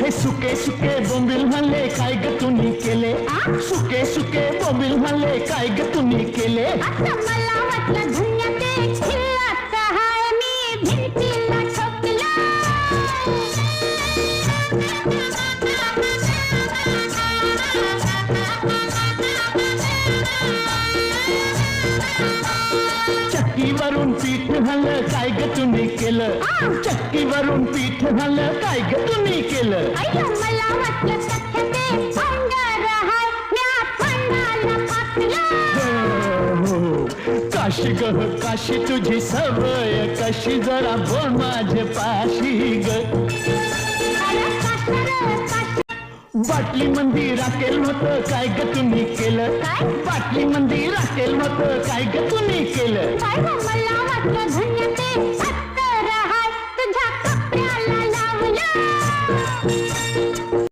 हे सुके सुके बोंबील म्हणले काय ग तुम्ही केले सुके सुके बोंबील म्हणले काय ग तुम्ही केले आता मला वाटलं धन्य ते खिल्लात हाय मी भिंतीला ठोकला चक्कीवरून पीठ हल्लं काय ग तुम्ही केलं चक्कीवरून पीठ हल्लं काय ग तुम्ही केलं अय्यो मला वाटलं सख्य ते भांडार हाय म्या भांडाला फाटलं काशी ग काशी तुझी सवय कशी जरा बोल माझे पाशी ग बाटली मंदी राखेल होतं काय ग तुम्ही केलं बाटली मंदी राखेल होतं काय ग तुम्ही केलं काय मला वाटलं धन्य ते